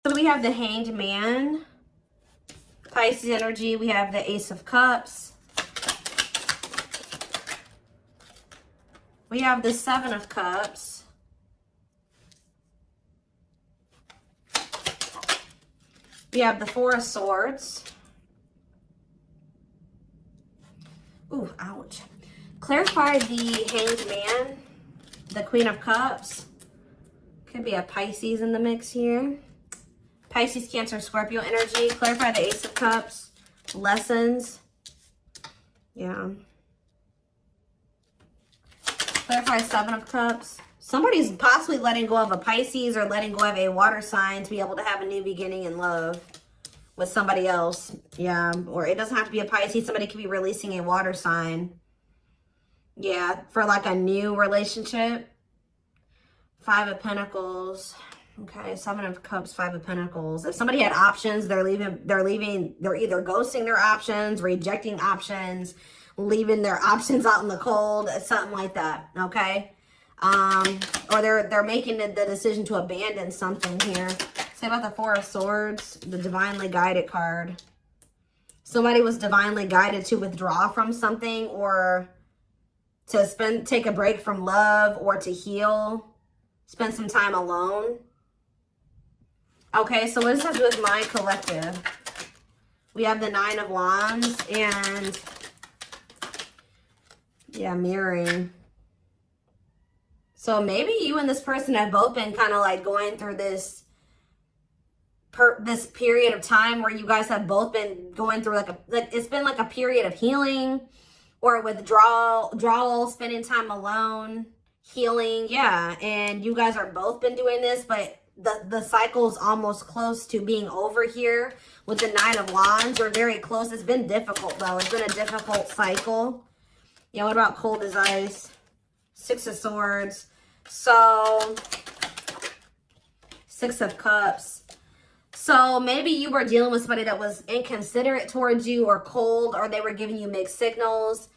So we have the Hanged Man, Pisces energy. We have the Ace of Cups. We have the Seven of Cups. We have the Four of Swords. Ooh, ouch. Clarify the Hanged Man, the Queen of Cups. Could be a Pisces in the mix here. Pisces, Cancer, Scorpio energy. Clarify the Ace of Cups. Lessons. Yeah. Clarify Seven of Cups. Somebody's possibly letting go of a Pisces or letting go of a water sign to be able to have a new beginning in love with somebody else. Yeah. Or it doesn't have to be a Pisces. Somebody could be releasing a water sign. Yeah. For like a new relationship. Five of Pentacles. Okay, Seven of Cups, Five of Pentacles. If somebody had options, they're either ghosting their options, rejecting options, leaving their options out in the cold, something like that, okay? Or they're making the decision to abandon something here. Say about the Four of Swords, the divinely guided card. Somebody was divinely guided to withdraw from something or to take a break from love or to heal, spend some time alone. Okay, so what does that do with my collective? We have the Nine of Wands and, yeah, mirroring. So maybe you and this person have both been kind of like going through this period of time where you guys have both been going through it's been like a period of healing or withdrawal, spending time alone, healing, yeah. And you guys are both been doing this, but the cycle's almost close to being over here with the Nine of Wands. We're very close. It's been difficult, though. It's been a difficult cycle. Yeah, what about cold as ice? Six of Swords. So, Six of Cups. So, maybe you were dealing with somebody that was inconsiderate towards you or cold, or they were giving you mixed signals.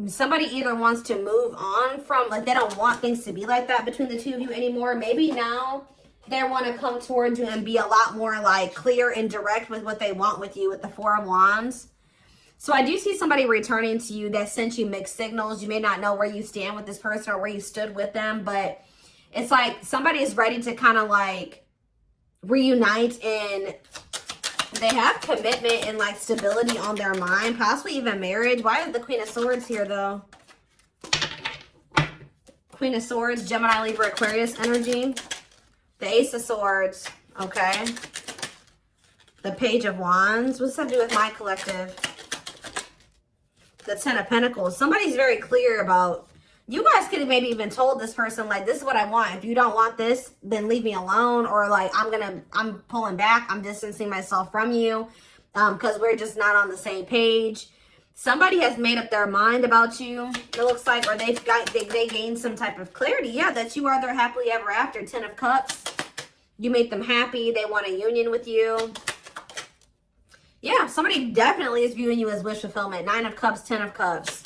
Somebody either wants to move on from, like, they don't want things to be like that between the two of you anymore. Maybe now they want to come towards you and be a lot more, like, clear and direct with what they want with you with the Four of Wands. So I do see somebody returning to you that sent you mixed signals. You may not know where you stand with this person or where you stood with them, but it's like somebody is ready to kind of, like, reunite, and they have commitment and like stability on their mind, possibly even marriage. Why is the Queen of Swords here though? Queen of Swords, Gemini, Libra, Aquarius energy. The Ace of Swords, okay. The Page of Wands. What's that do with my collective? The Ten of Pentacles. Somebody's very clear about, you guys could have maybe even told this person, like, this is what I want. If you don't want this, then leave me alone. Or like, I'm pulling back. I'm distancing myself from you because we're just not on the same page. Somebody has made up their mind about you, it looks like, or they gained some type of clarity. Yeah, that you are their happily ever after. Ten of Cups. You make them happy. They want a union with you. Yeah, somebody definitely is viewing you as wish fulfillment. Nine of Cups, Ten of Cups.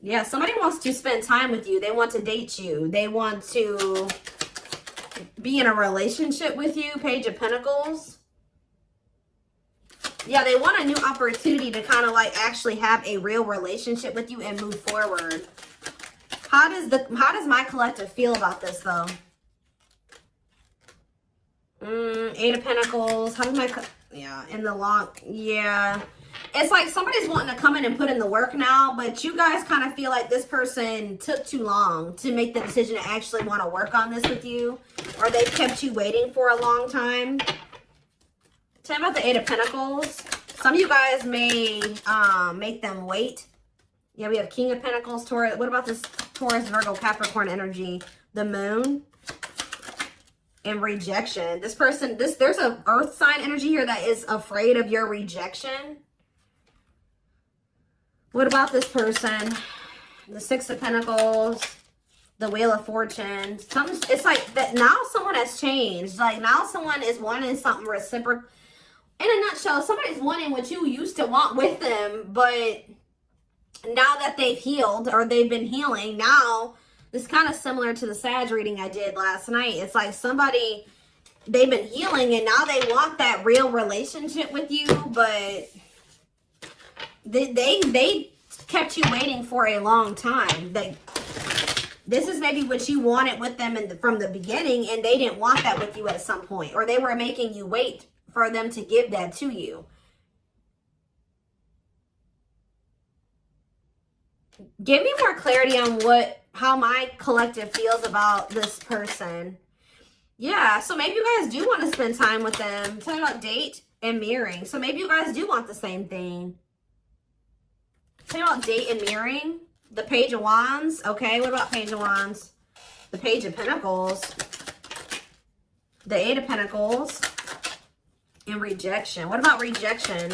Yeah, somebody wants to spend time with you. They want to date you. They want to be in a relationship with you. Page of Pentacles. Yeah, they want a new opportunity to kind of like actually have a real relationship with you and move forward. How does my collective feel about this though? Eight of Pentacles. How does in the long, yeah. It's like somebody's wanting to come in and put in the work now, but you guys kind of feel like this person took too long to make the decision to actually want to work on this with you, or they've kept you waiting for a long time. Tell me about the Eight of Pentacles. Some of you guys may make them wait. Yeah, we have King of Pentacles, Taurus. What about this Taurus, Virgo, Capricorn energy? The Moon. And rejection. This person, there's an earth sign energy here that is afraid of your rejection. What about this person? The Six of Pentacles, the Wheel of Fortune. It's like that now someone has changed. Like now someone is wanting something reciprocal. In a nutshell, somebody's wanting what you used to want with them, but now that they've healed or they've been healing, now It's kind of similar to the Sag reading I did last night. It's like somebody, they've been healing and now they want that real relationship with you, but they kept you waiting for a long time. This is maybe what you wanted with them from the beginning, and they didn't want that with you at some point, or they were making you wait for them to give that to you. Give me more clarity on how my collective feels about this person. Yeah, so maybe you guys do want to spend time with them. Talking about date and mirroring. So maybe you guys do want the same thing. Talking about date and mirroring. The Page of Wands. Okay, what about Page of Wands? The Page of Pentacles. The Eight of Pentacles. And rejection. What about rejection?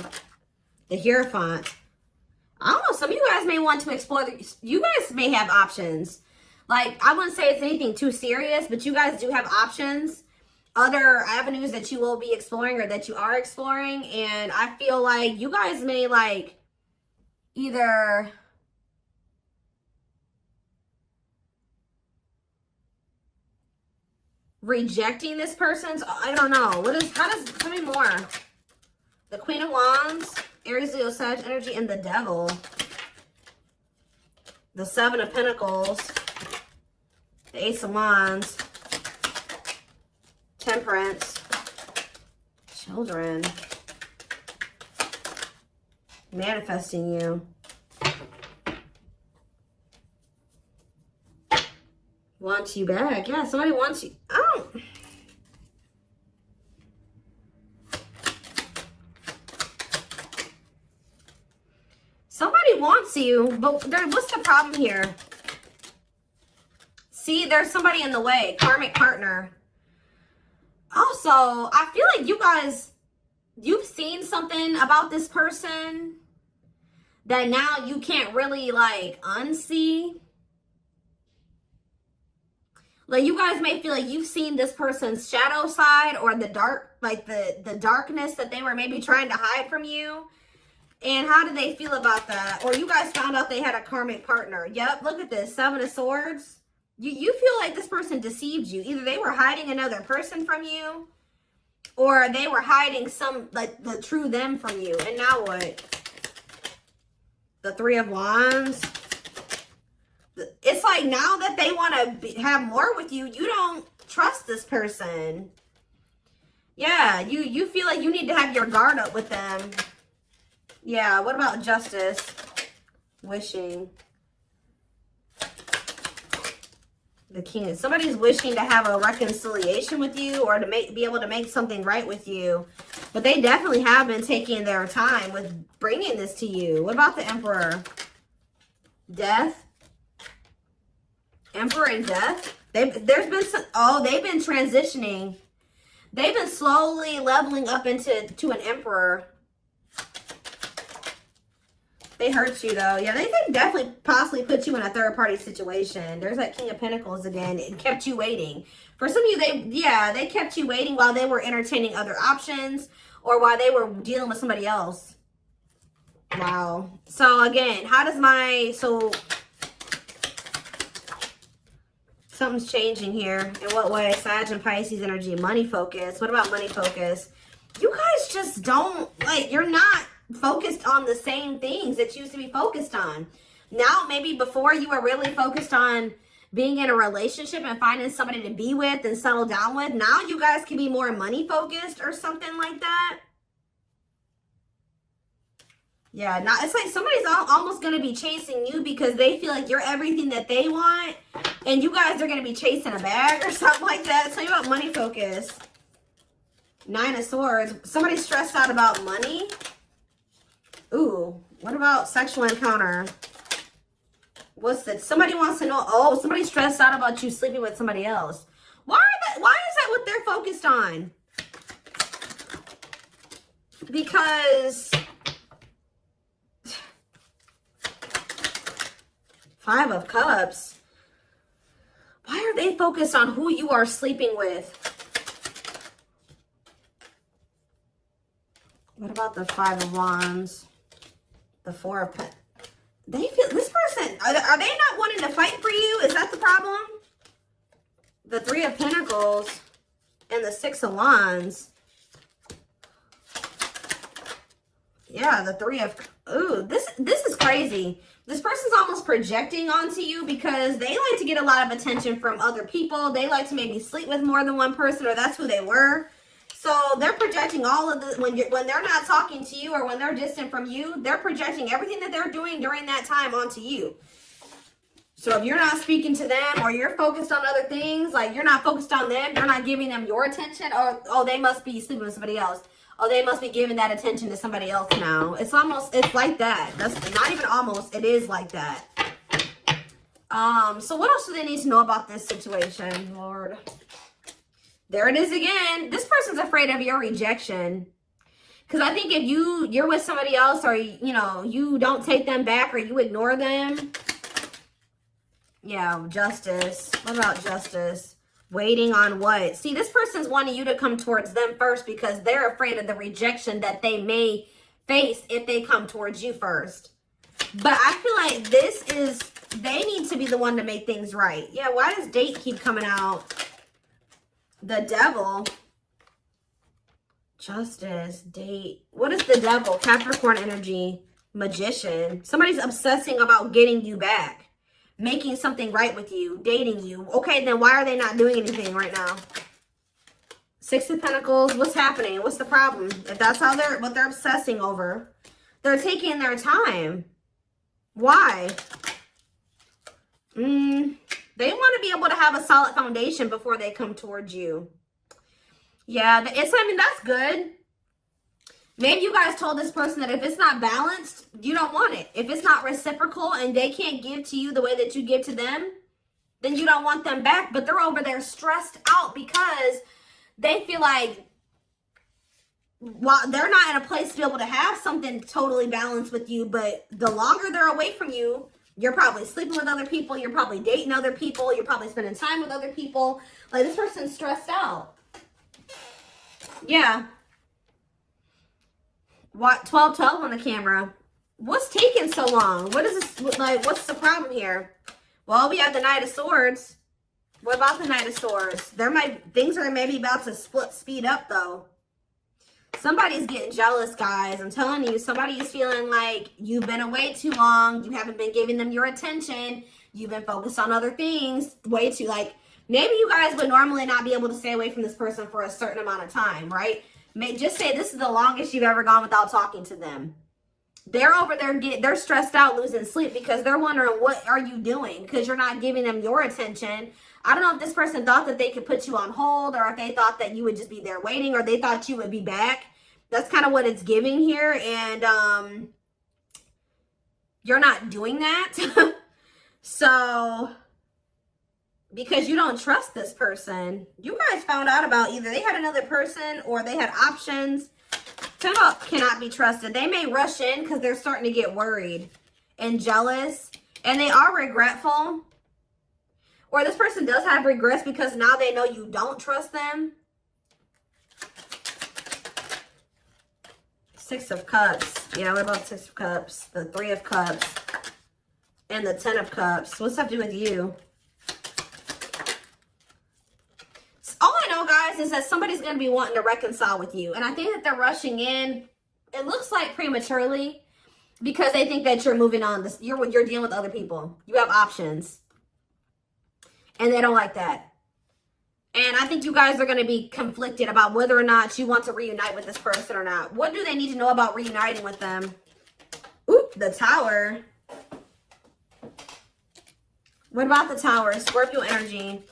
The Hierophant. I don't know. Some of you guys may want to explore. You guys may have options. Like, I wouldn't say it's anything too serious, but you guys do have options. Other avenues that you will be exploring or that you are exploring. And I feel like you guys may, like, either rejecting this person's, I don't know. Tell me more. The Queen of Wands, Aries, Leo, Sag energy, and the Devil. The Seven of Pentacles, the Ace of Wands, Temperance, Children, manifesting you. Wants you back. Yeah, somebody wants you. Oh. Somebody wants you, but what's the problem here? See, there's somebody in the way. Karmic partner. Also, I feel like you guys, you've seen something about this person that now you can't really, like, unsee. Like, you guys may feel like you've seen this person's shadow side or the dark, like the darkness that they were maybe trying to hide from you. And how did they feel about that? Or you guys found out they had a karmic partner. Yep, look at this. Seven of Swords. You feel like this person deceived you. Either they were hiding another person from you, or they were hiding like, the true them from you. And now what? The Three of Wands. It's like now that they want to have more with you, you don't trust this person. Yeah, you feel like you need to have your guard up with them. Yeah, what about Justice? Wishing. The King. Somebody's wishing to have a reconciliation with you or to be able to make something right with you. But they definitely have been taking their time with bringing this to you. What about the Emperor? Death. Emperor and Death. They've been transitioning. They've been slowly leveling up to an Emperor. They hurt you though. Yeah, they definitely possibly put you in a third party situation. There's that King of Pentacles again. It kept you waiting. For some of you, they kept you waiting while they were entertaining other options or while they were dealing with somebody else. Wow. So again, something's changing here. In what way? Sag and Pisces energy. Money focus. What about money focus? You guys just don't, like, you're not focused on the same things that you used to be focused on. Now, maybe before you were really focused on being in a relationship and finding somebody to be with and settle down with. Now you guys can be more money focused or something like that. Yeah, now it's like somebody's almost going to be chasing you because they feel like you're everything that they want. And you guys are going to be chasing a bag or something like that. Tell you about money focus. Nine of Swords. Somebody's stressed out about money. Ooh, what about sexual encounter? What's that? Somebody wants to know. Oh, somebody's stressed out about you sleeping with somebody else. Why is that what they're focused on? Because Five of Cups. Why are they focused on who you are sleeping with? What about the Five of Wands? The Four of They feel, this person, are they not wanting to fight for you? Is that the problem? The Three of Pentacles and the Six of Wands. Yeah, the Three of, ooh, this is crazy. This person's almost projecting onto you because they like to get a lot of attention from other people. They like to maybe sleep with more than one person, or that's who they were. So they're projecting all of the, when they're not talking to you or when they're distant from you, they're projecting everything that they're doing during that time onto you. So if you're not speaking to them or you're focused on other things, like you're not focused on them, you're not giving them your attention, or, oh, they must be sleeping with somebody else. Oh, they must be giving that attention to somebody else now. It's almost, it's like that. That's not even almost, it is like that. So what else do they need to know about this situation, Lord? There it is again. This person's afraid of your rejection. Because I think if you're with somebody else, or, you know, you don't take them back or you ignore them. Yeah, justice. What about justice? Waiting on what? See, this person's wanting you to come towards them first because they're afraid of the rejection that they may face if they come towards you first. But I feel like this is, they need to be the one to make things right. Yeah, why does date keep coming out? The Devil. Justice, date. What is the Devil? Capricorn energy. Magician. Somebody's obsessing about getting you back. Making something right with you, dating you. Okay, then why are they not doing anything right now? Six of Pentacles, what's happening? What's the problem? If that's how what they're obsessing over, they're taking their time. Why? They want to be able to have a solid foundation before they come towards you. Yeah, I mean, that's good. Maybe you guys told this person that if it's not balanced, you don't want it. If it's not reciprocal and they can't give to you the way that you give to them, then you don't want them back. But they're over there stressed out because they feel like, while they're not in a place to be able to have something totally balanced with you, but the longer they're away from you, you're probably sleeping with other people, you're probably dating other people, you're probably spending time with other people. Like, this person's stressed out. Yeah. What? 1212 on the camera. What's taking so long? What is this, like, what's the problem here? Well, we have the Knight of Swords. What about the Knight of Swords? Things are maybe about to speed up, though. Somebody's getting jealous, guys. I'm telling you, somebody is feeling like you've been away too long. You haven't been giving them your attention. You've been focused on other things way too, like, maybe you guys would normally not be able to stay away from this person for a certain amount of time, right? Just say this is the longest you've ever gone without talking to them. They're over there, they're stressed out, losing sleep because they're wondering, what are you doing? Because you're not giving them your attention. I don't know if this person thought that they could put you on hold, or if they thought that you would just be there waiting, or they thought you would be back. That's kind of what it's giving here. And you're not doing that. So, because you don't trust this person. You guys found out about either they had another person or they had options. Cannot be trusted. They may rush in because they're starting to get worried and jealous. And they are regretful. Or this person does have regrets because now they know you don't trust them. Six of Cups. Yeah, what about Six of Cups? The Three of Cups. And the Ten of Cups. What's that have to do with you? All I know, guys, is that somebody's going to be wanting to reconcile with you. And I think that they're rushing in, it looks like prematurely, because they think that you're moving on. You're dealing with other people. You have options. And they don't like that. And I think you guys are going to be conflicted about whether or not you want to reunite with this person or not. What do they need to know about reuniting with them? Oop, the Tower. What about the Tower? Scorpio energy.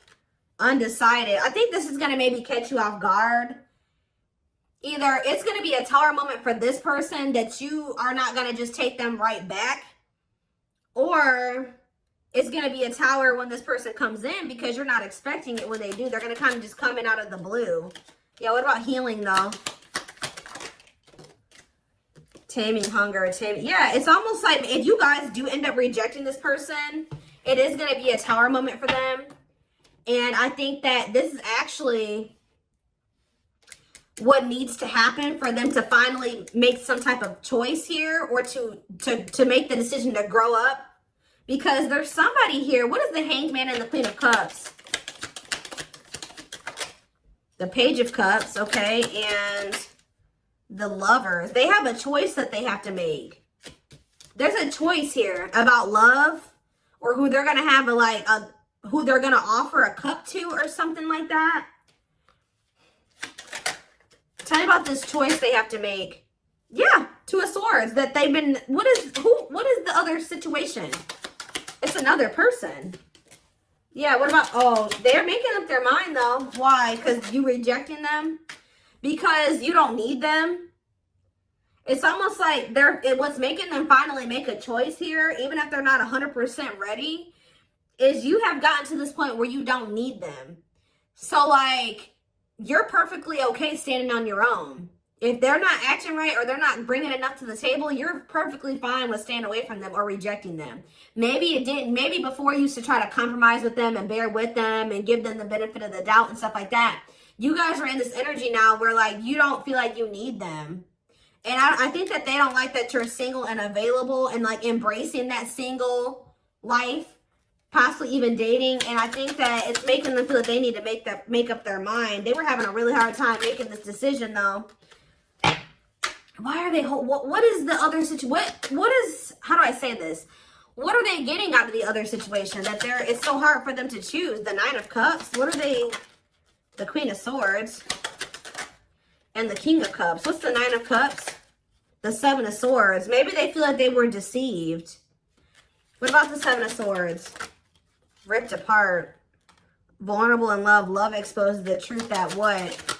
Undecided. I think this is going to maybe catch you off guard. Either it's going to be a Tower moment for this person that you are not going to just take them right back, or it's going to be a Tower when this person comes in because you're not expecting it when they do. They're going to kind of just come in out of the blue. Yeah, what about healing, though? Taming hunger. Yeah, it's almost like if you guys do end up rejecting this person, it is going to be a Tower moment for them. And I think that this is actually, what needs to happen for them to finally make some type of choice here, or to make the decision to grow up. Because there's somebody here. What is the Hanged Man and the Queen of Cups? The Page of Cups, okay, and the Lovers. They have a choice that they have to make. There's a choice here about love, or who they're gonna have who they're gonna offer a cup to, or something like that. Tell me about this choice they have to make. Yeah, Two of Swords. That they've been. What is the other situation? It's another person. Yeah. What about? Oh, they're making up their mind though. Why? Because you rejecting them? Because you don't need them. It's almost like what's making them finally make a choice here, even if they're not 100% ready, is you have gotten to this point where you don't need them. So like, you're perfectly okay standing on your own. If they're not acting right, or they're not bringing enough to the table, you're perfectly fine with staying away from them or rejecting them. Maybe before you used to try to compromise with them and bear with them and give them the benefit of the doubt and stuff like that. You guys are in this energy now where like you don't feel like you need them. And I think that they don't like that you're single and available and like embracing that single life, possibly even dating. And I think that it's making them feel that they need to make up their mind. They were having a really hard time making this decision though. Why are they, what is the other situation? What is, how do I say this? What are they getting out of the other situation that it's so hard for them to choose? The Nine of Cups. What are they? The Queen of Swords and the King of Cups. What's the Nine of Cups? The Seven of Swords. Maybe they feel like they were deceived. What about the Seven of Swords? Ripped apart. Vulnerable in love. Love exposes the truth that what?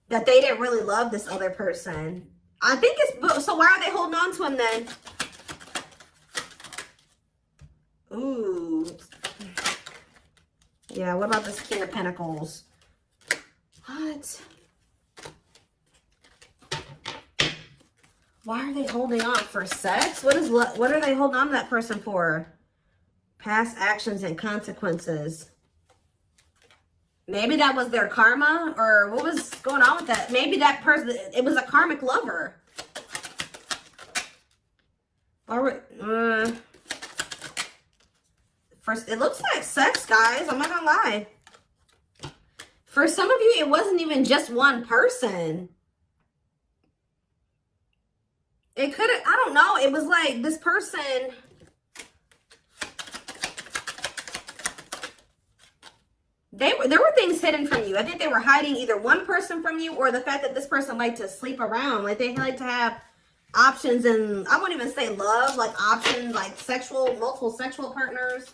That they didn't really love this other person. I think it's, so why are they holding on to him then? Ooh. Yeah, what about this King of Pentacles? What? Why are they holding on? For sex? What are they holding on to that person for? Past actions and consequences. Maybe that was their karma, or what was going on with that? Maybe that person, it was a karmic lover. Or, first, it looks like sex, guys. I'm not gonna lie. For some of you, it wasn't even just one person. It could have, I don't know. It was like this person. There were things hidden from you. I think they were hiding either one person from you, or the fact that this person liked to sleep around. Like they like to have options, and I wouldn't even say love, like options, like multiple sexual partners.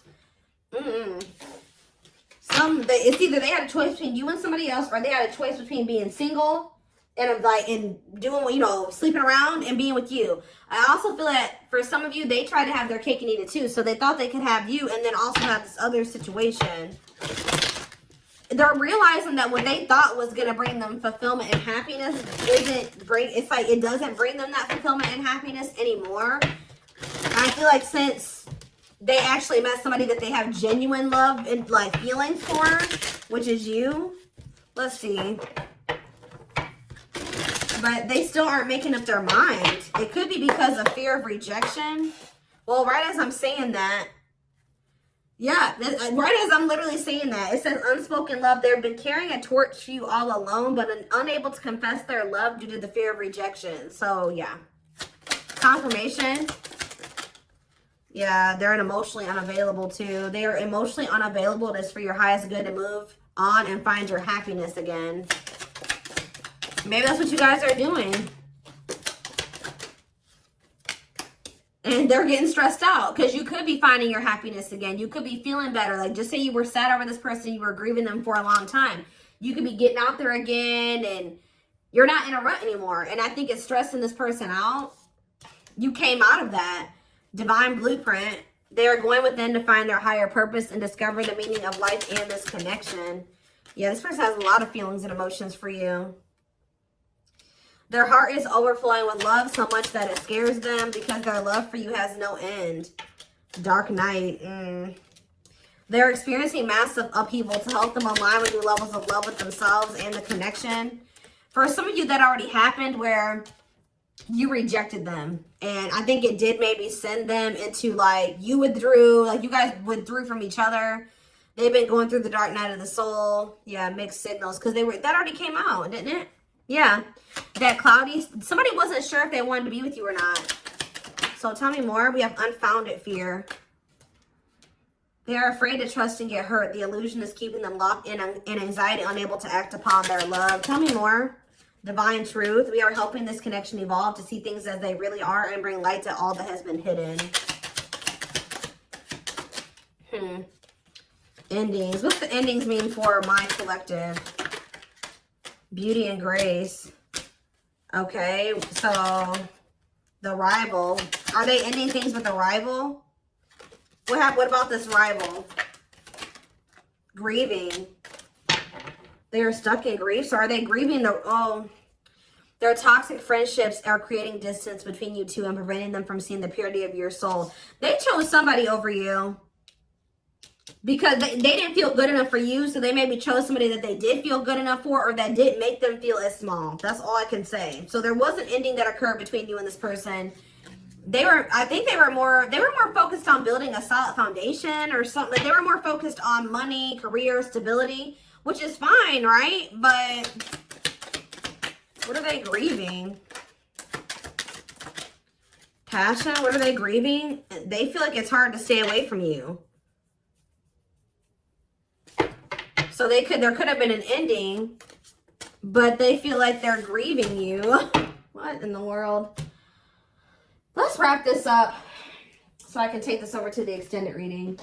It's either they had a choice between you and somebody else, or they had a choice between being single and doing, sleeping around and being with you. I also feel that for some of you, they tried to have their cake and eat it too. So they thought they could have you and then also have this other situation. They're realizing that what they thought was going to bring them fulfillment and happiness it's like it doesn't bring them that fulfillment and happiness anymore. And I feel like since they actually met somebody that they have genuine love and like feelings for, which is you. Let's see. But they still aren't making up their mind. It could be because of fear of rejection. Well, right as I'm saying that, yeah, right as I'm literally saying that, it says unspoken love. They've been carrying a torch for you all alone, but unable to confess their love due to the fear of rejection. So, yeah. Confirmation. Yeah, they're emotionally unavailable too. They are emotionally unavailable. It is for your highest good to move on and find your happiness again. Maybe that's what you guys are doing. And they're getting stressed out because you could be finding your happiness again. You could be feeling better. Like just say you were sad over this person, you were grieving them for a long time. You could be getting out there again and you're not in a rut anymore. And I think it's stressing this person out. You came out of that divine blueprint. They are going within to find their higher purpose and discover the meaning of life and this connection. Yeah, this person has a lot of feelings and emotions for you. Their heart is overflowing with love so much that it scares them because their love for you has no end. Dark Knight. They're experiencing massive upheaval to help them align with new levels of love with themselves and the connection. For some of you, that already happened where you rejected them. And I think it did maybe send them into like, you withdrew, like you guys withdrew from each other. They've been going through the dark night of the soul. Yeah, mixed signals. Because that already came out, didn't it? Yeah. That cloudy, somebody wasn't sure if they wanted to be with you or not. So tell me more. We have unfounded fear. They are afraid to trust and get hurt. The illusion is keeping them locked in anxiety, unable to act upon their love. Tell me more. Divine truth. We are helping this connection evolve to see things as they really are and bring light to all that has been hidden. Endings. What's the endings mean for my collective? Beauty and grace. Okay, so the rival. Are they ending things with a rival? What about this rival? Grieving. They are stuck in grief. So are they grieving their toxic friendships are creating distance between you two and preventing them from seeing the purity of your soul. They chose somebody over you because they didn't feel good enough for you. So they maybe chose somebody that they did feel good enough for, or that didn't make them feel as small. That's all I can say. So there was an ending that occurred between you and this person. I think they were more focused on building a solid foundation or something. They were more focused on money, career, stability, which is fine, right? But what are they grieving? Passion, what are they grieving? They feel like it's hard to stay away from you. So there could have been an ending, but they feel like they're grieving you. What in the world? Let's wrap this up so I can take this over to the extended reading.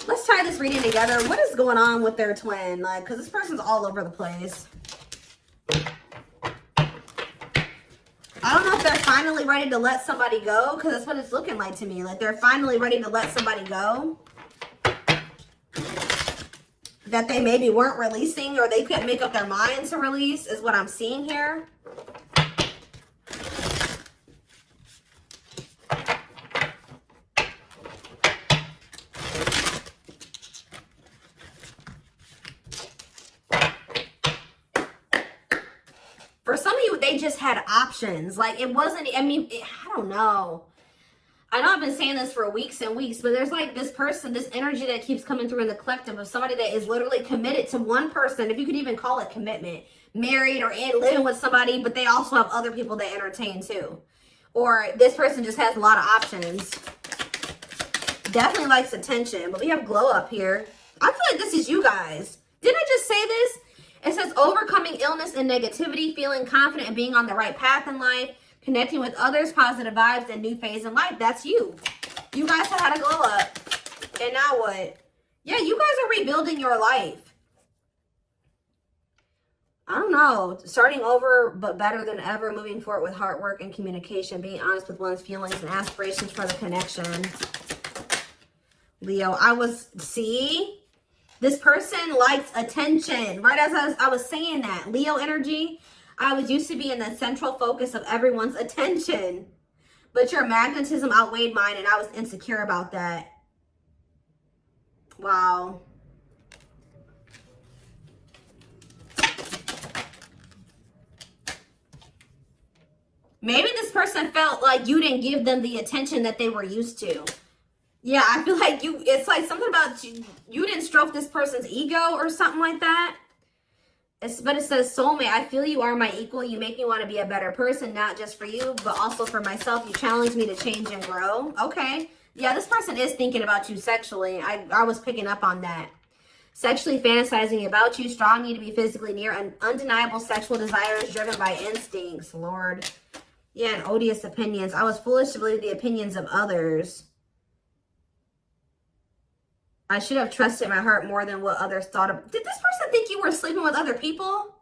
Let's tie this reading together. What is going on with their twin? Like, because this person's all over the place. I don't know if they're finally ready to let somebody go, because that's what it's looking like to me. Like, they're finally ready to let somebody go that they maybe weren't releasing, or they couldn't make up their minds to release, is what I'm seeing here. For some of you, they just had options. Like, it wasn't, I don't know. I know I've been saying this for weeks and weeks, but there's like this person, this energy that keeps coming through in the collective of somebody that is literally committed to one person, if you could even call it commitment, married or living with somebody, but they also have other people they entertain too. Or this person just has a lot of options. Definitely likes attention, but we have glow up here. I feel like this is you guys. Didn't I just say this? It says overcoming illness and negativity, feeling confident and being on the right path in life, connecting with others, positive vibes, and new phase in life. That's you. You guys have had a glow up. And now what? Yeah, you guys are rebuilding your life. I don't know. Starting over, but better than ever. Moving forward with hard work and communication. Being honest with one's feelings and aspirations for the connection. Leo, see? This person likes attention. Right as I was saying that. Leo energy. I was used to be in the central focus of everyone's attention. But your magnetism outweighed mine, and I was insecure about that. Wow. Maybe this person felt like you didn't give them the attention that they were used to. Yeah, I feel like it's like something about you didn't stroke this person's ego or something like that. But it says, soulmate, I feel you are my equal. You make me want to be a better person, not just for you, but also for myself. You challenge me to change and grow. Okay. Yeah, this person is thinking about you sexually. I was picking up on that. Sexually fantasizing about you, strong need to be physically near, and undeniable sexual desires driven by instincts. Lord. Yeah, and odious opinions. I was foolish to believe the opinions of others. I should have trusted my heart more than what others thought of. Did this person think you were sleeping with other people?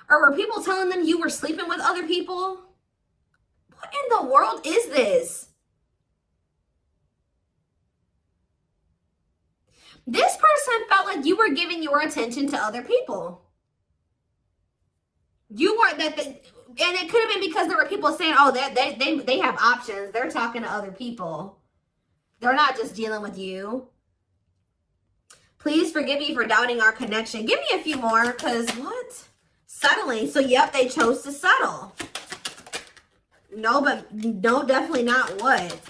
Or were people telling them you were sleeping with other people? What in the world is this? This person felt like you were giving your attention to other people. You weren't and it could have been because there were people saying, oh, they have options. They're talking to other people. They're not just dealing with you. Please forgive me for doubting our connection. Give me a few more, because what? Settling. So, yep, they chose to settle. No, but no, definitely not what?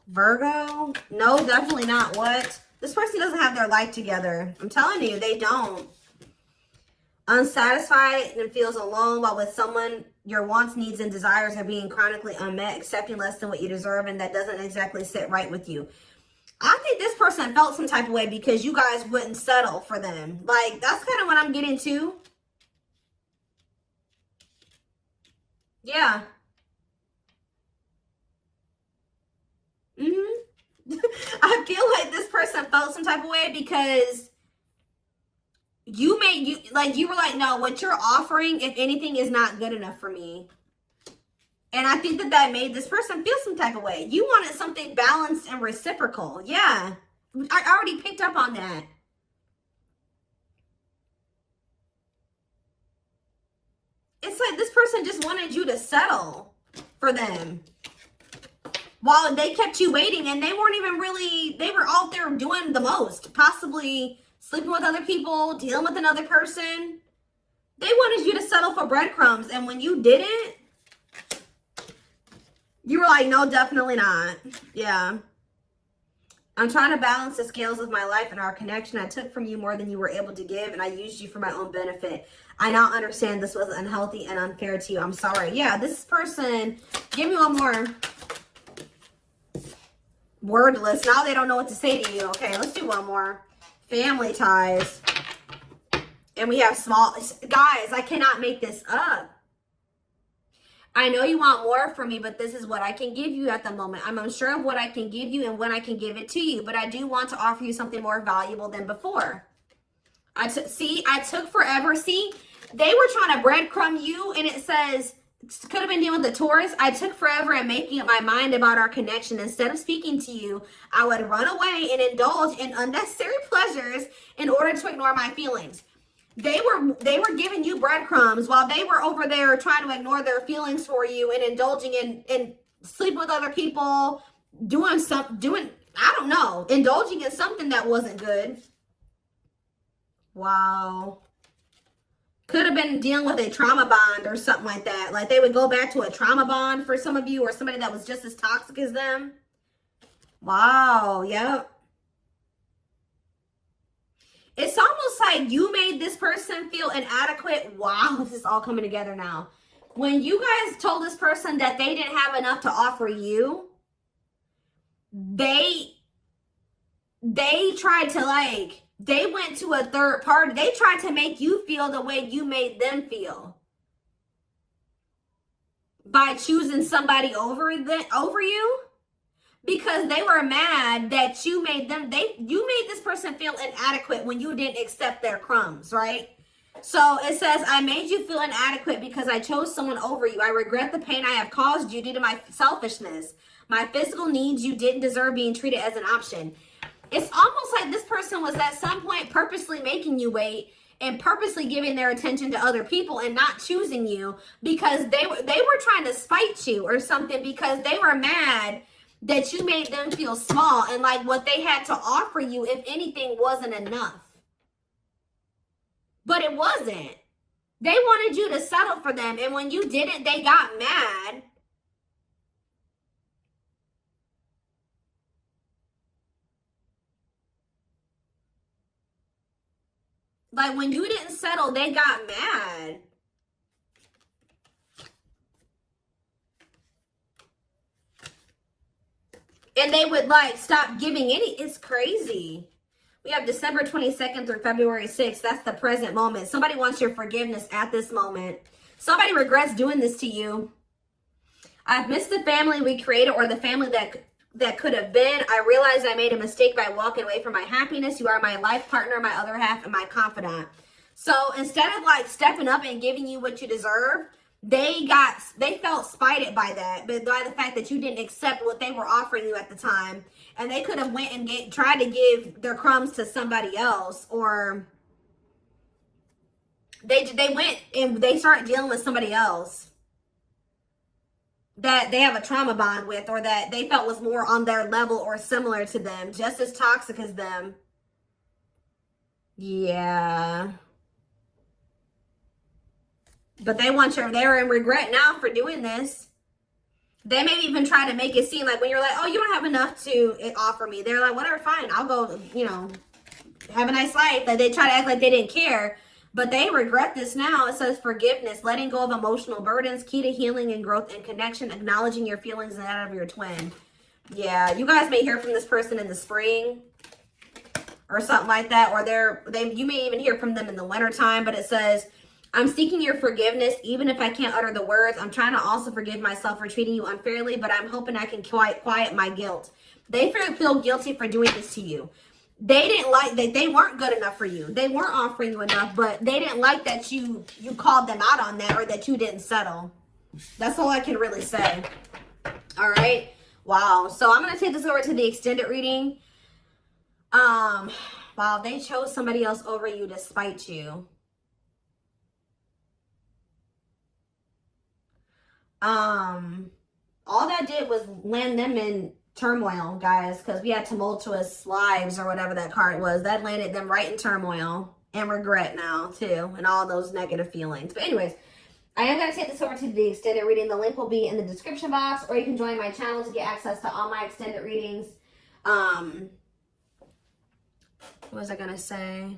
Virgo? No, definitely not what? This person doesn't have their life together. I'm telling you, they don't. Unsatisfied and feels alone while with someone your wants, needs, and desires are being chronically unmet, accepting less than what you deserve, and that doesn't exactly sit right with you. I think this person felt some type of way because you guys wouldn't settle for them. Like, that's kind of what I'm getting to. Yeah. I feel like this person felt some type of way because you were like, no, what you're offering, if anything, is not good enough for me. And I think that made this person feel some type of way. You wanted something balanced and reciprocal. Yeah. I already picked up on that. It's like this person just wanted you to settle for them. While they kept you waiting, and they weren't even really, they were out there doing the most. Possibly sleeping with other people, dealing with another person. They wanted you to settle for breadcrumbs. And when you didn't, you were like, no, definitely not. Yeah. I'm trying to balance the scales of my life and our connection. I took from you more than you were able to give, and I used you for my own benefit. I now understand this was unhealthy and unfair to you. I'm sorry. Yeah, this person, give me one more. Wordless. Now they don't know what to say to you. Okay, let's do one more. Family ties. And we have small... Guys, I cannot make this up. I know you want more from me, but this is what I can give you at the moment. I'm unsure of what I can give you and when I can give it to you. But I do want to offer you something more valuable than before. I took forever. See, they were trying to breadcrumb you, and it says... Could have been dealing with the Taurus. I took forever in making up my mind about our connection. Instead of speaking to you, I would run away and indulge in unnecessary pleasures in order to ignore my feelings. They were giving you breadcrumbs while they were over there trying to ignore their feelings for you and indulging in sleeping with other people, I don't know, indulging in something that wasn't good. Wow. Could have been dealing with a trauma bond or something like that. Like they would go back to a trauma bond for some of you, or somebody that was just as toxic as them. Wow. Yep. It's almost like you made this person feel inadequate. Wow. This is all coming together now. When you guys told this person that they didn't have enough to offer you, they tried to they went to a third party. They tried to make you feel the way you made them feel. By choosing somebody over you. Because they were mad that you made this person feel inadequate when you didn't accept their crumbs, right? So it says, I made you feel inadequate because I chose someone over you. I regret the pain I have caused you due to my selfishness. My physical needs, you didn't deserve being treated as an option. It's almost like this person was at some point purposely making you wait and purposely giving their attention to other people and not choosing you because they were trying to spite you or something, because they were mad that you made them feel small and like what they had to offer you, if anything, wasn't enough. But it wasn't. They wanted you to settle for them, and when you didn't, they got mad. Like, when you didn't settle, they got mad. And they would, stop giving any. It's crazy. We have December 22nd through February 6th. That's the present moment. Somebody wants your forgiveness at this moment. Somebody regrets doing this to you. I've missed the family we created, or the family that could have been. I realized I made a mistake by walking away from my happiness. You are my life partner, my other half, and my confidant. So instead of stepping up and giving you what you deserve, they felt spited by that, but by the fact that you didn't accept what they were offering you at the time. And they could have went and tried to give their crumbs to somebody else, or they went and they started dealing with somebody else. that they have a trauma bond with, or that they felt was more on their level or similar to them, just as toxic as them. Yeah. But they're in regret now for doing this. They may even try to make it seem like when you're like, oh, you don't have enough to offer me. They're like, whatever, fine. I'll go, you know, have a nice life. Like, they try to act like they didn't care. But they regret this now. It says forgiveness, letting go of emotional burdens, key to healing and growth and connection, acknowledging your feelings and that of your twin. Yeah, you guys may hear from this person in the spring or something like that. Or you may even hear from them in the wintertime. But it says, I'm seeking your forgiveness, even if I can't utter the words. I'm trying to also forgive myself for treating you unfairly, but I'm hoping I can quiet my guilt. They feel guilty for doing this to you. They didn't like that. They weren't good enough for you. They weren't offering you enough, but they didn't like that you called them out on that, or that you didn't settle. That's all I can really say. All right. Wow. So I'm going to take this over to the extended reading. Wow, they chose somebody else over you to spite you. All that did was land them in turmoil, guys, because we had tumultuous lives, or whatever that card was. That landed them right in turmoil and regret now too, and all those negative feelings. But anyways, I am going to take this over to the extended reading. The link will be in the description box, or you can join my channel to get access to all my extended readings. What was I going to say?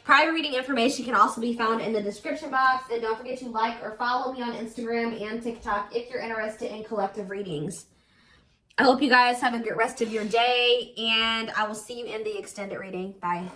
Private reading information can also be found in the description box. And don't forget to like or follow me on Instagram and TikTok if you're interested in collective readings. I hope you guys have a good rest of your day, and I will see you in the extended reading. Bye.